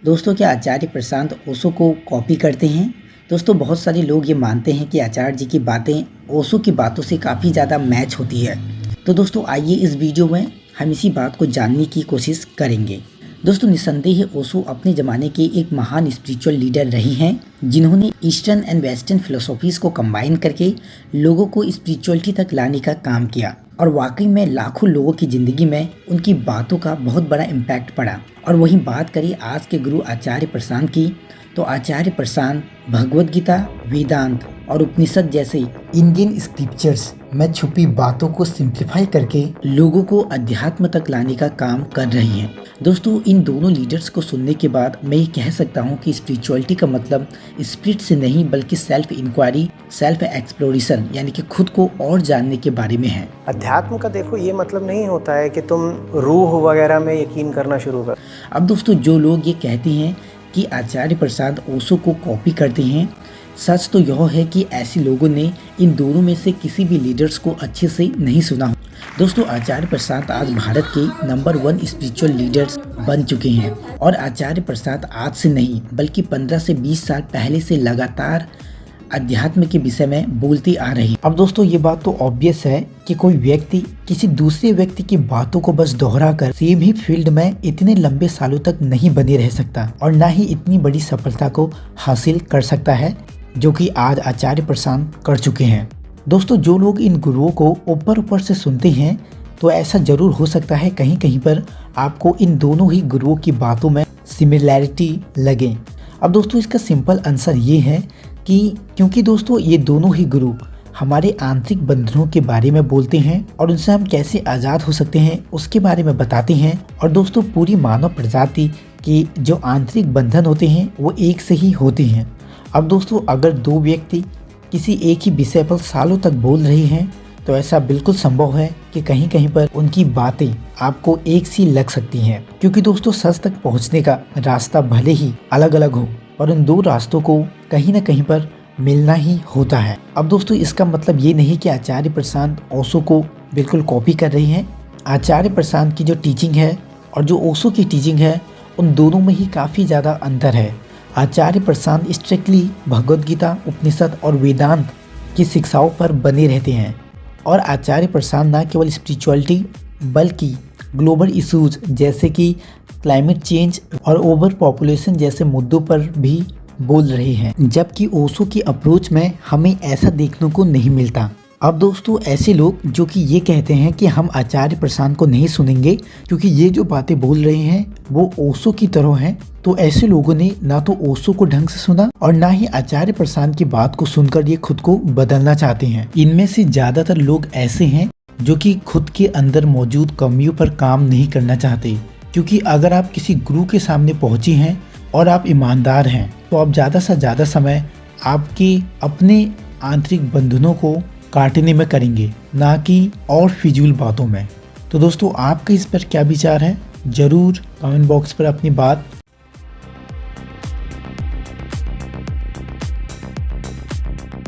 दोस्तों, क्या आचार्य प्रशांत ओशो को कॉपी करते हैं? दोस्तों, बहुत सारे लोग ये मानते हैं कि आचार्य जी की बातें ओशो की बातों से काफ़ी ज़्यादा मैच होती है। तो दोस्तों, आइए इस वीडियो में हम इसी बात को जानने की कोशिश करेंगे। दोस्तों, निस्संदेह ओशो अपने ज़माने के एक महान स्पिरिचुअल लीडर रही हैं, जिन्होंने ईस्टर्न एंड वेस्टर्न फिलोसॉफीज़ को कंबाइन करके लोगों को स्पिरिचुअलिटी तक लाने का काम किया। और वाकई में लाखों लोगों की ज़िंदगी में उनकी बातों का बहुत बड़ा इम्पैक्ट पड़ा। और वहीं बात करें आज के गुरु आचार्य प्रशांत की, तो आचार्य प्रशांत भगवद गीता, वेदांत और उपनिषद जैसे इंडियन स्क्रिप्चर्स में छुपी बातों को सिंप्लीफाई करके लोगों को अध्यात्म तक लाने का काम कर रही हैं। दोस्तों, इन दोनों लीडर्स को सुनने के बाद मैं ये कह सकता हूँ कि स्पिरिचुअलिटी का मतलब स्पिरिट से नहीं बल्कि सेल्फ इंक्वायरी, सेल्फ एक्सप्लोरेशन यानी कि खुद को और जानने के बारे में है। अध्यात्म का देखो ये मतलब नहीं होता है कि तुम रूह वगैरह में यकीन करना शुरू कर। अब दोस्तों, जो लोग ये कहते हैं कि आचार्य प्रशांत ओशो को कॉपी करते हैं, सच तो यह है कि ऐसे लोगों ने इन दोनों में से किसी भी लीडर्स को अच्छे से नहीं सुना। दोस्तों, आचार्य प्रशांत आज भारत के नंबर 1 स्पिरिचुअल लीडर्स बन चुके हैं और आचार्य प्रशांत आज से नहीं बल्कि 15 से 20 साल पहले से लगातार अध्यात्म के विषय में बोलती आ रही। अब दोस्तों, ये बात तो ऑब्वियस है कि कोई व्यक्ति किसी दूसरे व्यक्ति की बातों को बस दोहराकर किसी भी फील्ड में इतने लंबे सालों तक नहीं बने रह सकता और ना ही इतनी बड़ी सफलता को हासिल कर सकता है जो कि आज आचार्य प्रशांत कर चुके हैं। दोस्तों, जो लोग इन गुरुओं को ऊपर ऊपर से सुनते हैं तो ऐसा जरूर हो सकता है कहीं कहीं पर आपको इन दोनों ही गुरुओं की बातों में सिमिलैरिटी लगे। अब दोस्तों, इसका सिंपल आंसर ये है कि क्योंकि दोस्तों ये दोनों ही गुरु हमारे आंतरिक बंधनों के बारे में बोलते हैं और उनसे हम कैसे आज़ाद हो सकते हैं उसके बारे में बताते हैं। और दोस्तों, पूरी मानव प्रजाति के जो आंतरिक बंधन होते हैं वो एक से ही होते हैं। अब दोस्तों, अगर दो व्यक्ति किसी एक ही विषय पर सालों तक बोल रहे हैं तो ऐसा बिल्कुल संभव है कि कहीं कहीं पर उनकी बातें आपको एक सी लग सकती हैं, क्योंकि दोस्तों सच तक पहुंचने का रास्ता भले ही अलग अलग हो और उन दो रास्तों को कहीं न कहीं पर मिलना ही होता है। अब दोस्तों, इसका मतलब ये नहीं कि आचार्य प्रशांत ओशो को बिल्कुल कॉपी कर रही हैं। आचार्य प्रशांत की जो टीचिंग है और जो ओशो की टीचिंग है उन दोनों में ही काफ़ी ज़्यादा अंतर है। आचार्य प्रशांत स्ट्रिक्टली भगवद गीता, उपनिषद और वेदांत की शिक्षाओं पर बने रहते हैं और आचार्य प्रशांत न केवल स्पिरिचुअलिटी बल्कि ग्लोबल इश्यूज जैसे कि क्लाइमेट चेंज और ओवर पॉपुलेशन जैसे मुद्दों पर भी बोल रहे हैं, जबकि ओशो की अप्रोच में हमें ऐसा देखने को नहीं मिलता। अब दोस्तों, ऐसे लोग जो कि ये कहते हैं कि हम आचार्य प्रशांत को नहीं सुनेंगे क्योंकि ये जो बातें बोल रहे हैं वो ओशो की तरह हैं, तो ऐसे लोगों ने ना तो ओशो को ढंग से सुना और ना ही आचार्य प्रशांत की बात को सुनकर ये खुद को बदलना चाहते हैं। इनमें से ज्यादातर लोग ऐसे हैं जो कि खुद के अंदर मौजूद कमियों पर काम नहीं करना चाहते, क्योंकि अगर आप किसी गुरु के सामने पहुंचे हैं और आप ईमानदार हैं तो आप ज़्यादा से ज़्यादा समय आपके अपने आंतरिक बंधनों को काटने में करेंगे, ना कि और फिजूल बातों में। तो दोस्तों, आपका इस पर क्या विचार है? ज़रूर कमेंट बॉक्स पर अपनी बात